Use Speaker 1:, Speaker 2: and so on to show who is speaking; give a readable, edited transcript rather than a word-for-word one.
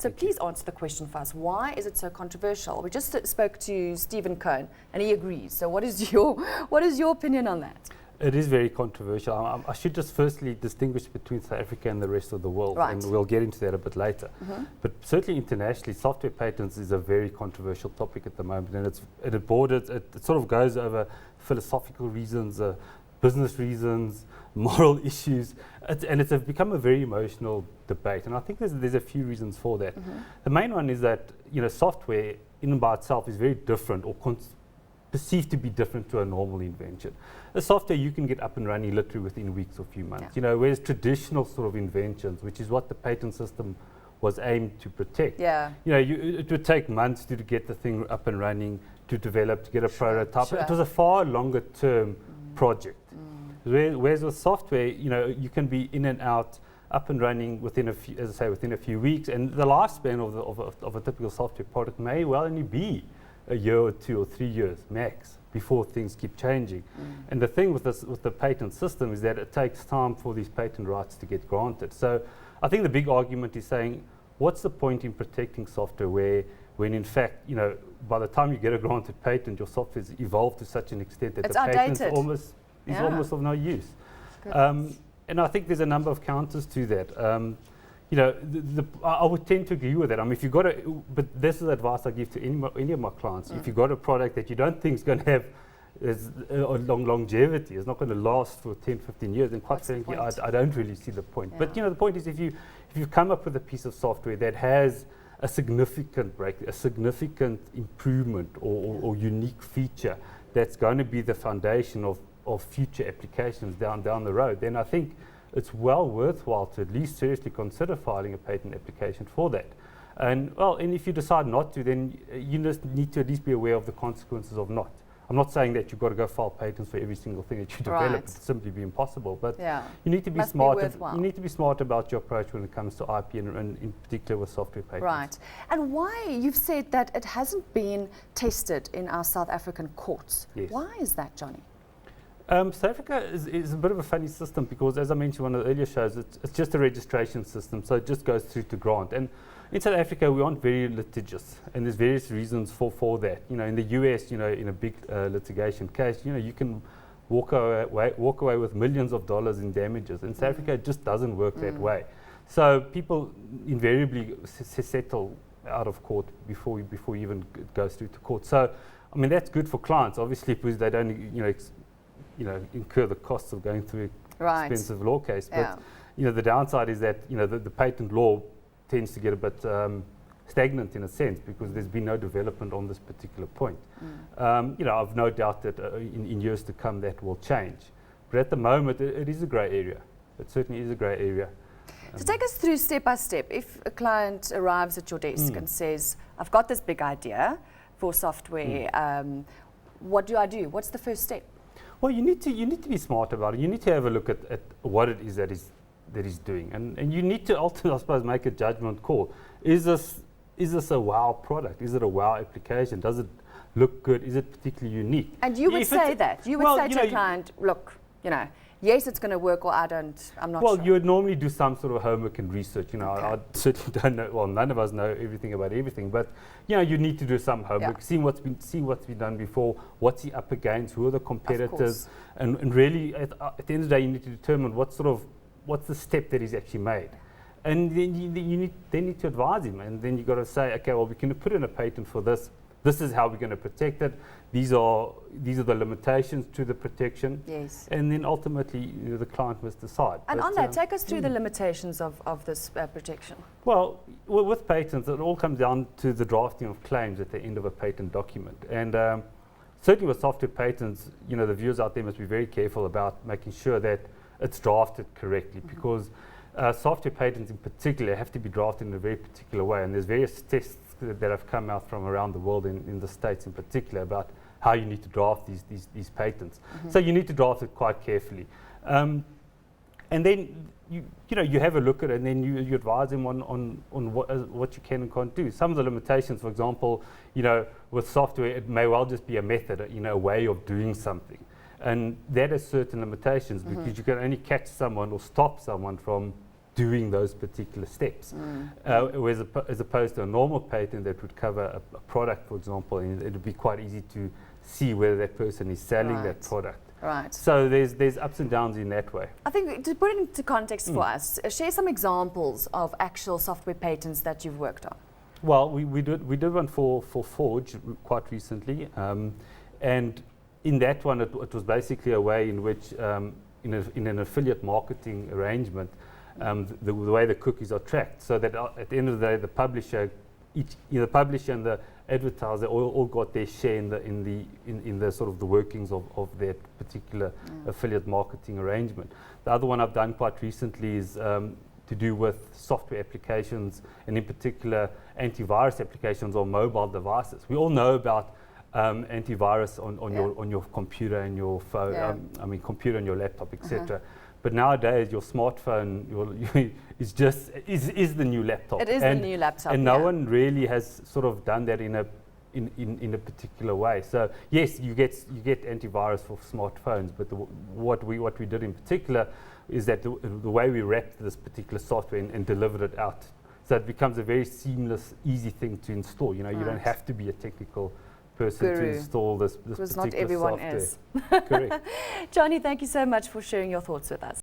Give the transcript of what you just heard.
Speaker 1: So please answer the question for us. Why is it so controversial? We just spoke to Stephen Cohn, and he agrees. So what is your opinion on that?
Speaker 2: It is very controversial. I should just firstly distinguish between South Africa and the rest of the world,
Speaker 1: Right.
Speaker 2: and we'll get into that a bit later. But certainly internationally, software patents is a very controversial topic at the moment, and it sort of goes over philosophical reasons, business reasons, moral issues, and it's become a very emotional debate. And I think there's a few reasons for that. The main one is that software in and by itself is very different, or perceived to be different to a normal invention. A software you can get up and running literally within weeks or few months. Whereas traditional sort of inventions, which is what the patent system was aimed to protect. It would take months to get the thing up and running, to develop, to get a prototype. It was a far longer term project. Whereas with software, you can be in and out, up and running within a few weeks, and the lifespan of a typical software product may well only be a year or 2 or 3 years max before things keep changing. And the thing with the patent system is that it takes time for these patent rights to get granted. So I think the big argument is saying, what's the point in protecting software when in fact, by the time you get a granted patent, your software has evolved to such an extent that
Speaker 1: it's
Speaker 2: the patent
Speaker 1: outdated.
Speaker 2: is almost of no use. And I think there's a number of counters to that. I would tend to agree with that. I mean, but this is advice I give to any of my clients. If you've got a product that you don't think is going to have longevity, it's not going to last for 10, 15 years, then quite frankly, I don't really see the point. But the point is, if you've come up with a piece of software that has a significant a significant improvement or unique feature that's going to be the foundation of future applications down the road, then I think it's well worthwhile to at least seriously consider filing a patent application for that. And if you decide not to, then you just need to at least be aware of the consequences of not. I'm not saying that you've got to go file patents for every single thing that you develop. It would simply be impossible. But you need to be smart. You need to be smart about your approach when it comes to IP and in particular with software patents.
Speaker 1: Right. And why you've said that it hasn't been tested in our South African courts.
Speaker 2: Yes.
Speaker 1: Why is that, Johnny?
Speaker 2: South Africa is a bit of a funny system because, as I mentioned in one of the earlier shows, it's just a registration system, so it just goes through to grant. And in South Africa, we aren't very litigious, and there's various reasons for that. In the US, in a big litigation case, you can walk away with millions of dollars in damages. In South Africa, it just doesn't work that way. So people invariably settle out of court before even it goes through to court. So, I mean, that's good for clients, obviously, because they don't, incur the costs of going through an expensive law case. But the downside is that the patent law tends to get a bit stagnant in a sense because there's been no development on this particular point. I've no doubt that in years to come that will change. But at the moment, it is a grey area. It certainly is a grey area.
Speaker 1: So take us through step by step. If a client arrives at your desk and says, I've got this big idea for software, what do I do? What's the first step?
Speaker 2: Well, you need to be smart about it. You need to have a look at what it is that he's doing, and you need to ultimately, I suppose, make a judgment call. Is this a wow product? Is it a wow application? Does it look good? Is it particularly unique?
Speaker 1: And you would say that. You would say to a client, look, yes, it's going to work, or I'm not sure.
Speaker 2: Well, you would normally do some sort of homework and research. I certainly don't know. Well, none of us know everything about everything, but you need to do some homework, see what's been done before, what's he up against, who are the competitors, and really at the end of the day, you need to determine what's the step that he's actually made, and then you need to advise him, and then you got to say, okay, well, we can put in a patent for this. This is how we're going to protect it. These are the limitations to the protection.
Speaker 1: Yes.
Speaker 2: And then ultimately, the client must decide.
Speaker 1: And on that, take us through the limitations of this protection.
Speaker 2: Well, with patents, it all comes down to the drafting of claims at the end of a patent document. And certainly with software patents, the viewers out there must be very careful about making sure that it's drafted correctly, because software patents in particular have to be drafted in a very particular way. And there's various tests that have come out from around the world, in the States in particular, about how you need to draft these patents. So you need to draft it quite carefully. And then you have a look at it, and then you advise them on what you can and can't do. Some of the limitations, for example, with software, it may well just be a method, a way of doing something. And that has certain limitations, because you can only catch someone or stop someone from doing those particular steps. Whereas as opposed to a normal patent that would cover a product, for example, and it would be quite easy to see whether that person is selling that product.
Speaker 1: Right.
Speaker 2: So there's ups and downs in that way.
Speaker 1: I think to put it into context for us, share some examples of actual software patents that you've worked on.
Speaker 2: Well, we did one for Forge quite recently, and in that one it was basically a way in which in an affiliate marketing arrangement, the way the cookies are tracked, so that at the end of the day the publisher and the advertiser all got their share in the sort of the workings of that particular affiliate marketing arrangement. The other one I've done quite recently is to do with software applications, and in particular antivirus applications on mobile devices. We all know about antivirus on your computer and your phone, computer and your laptop, etc. But nowadays, your smartphone is the new laptop.
Speaker 1: It is the new laptop,
Speaker 2: and no one really has sort of done that in a particular way. So yes, you get antivirus for smartphones, but what we did in particular is that the way we wrapped this particular software and delivered it out, so it becomes a very seamless, easy thing to install. You don't have to be a technical person to install this particular software.
Speaker 1: Because not everyone is.
Speaker 2: Correct.
Speaker 1: Johnny, thank you so much for sharing your thoughts with us.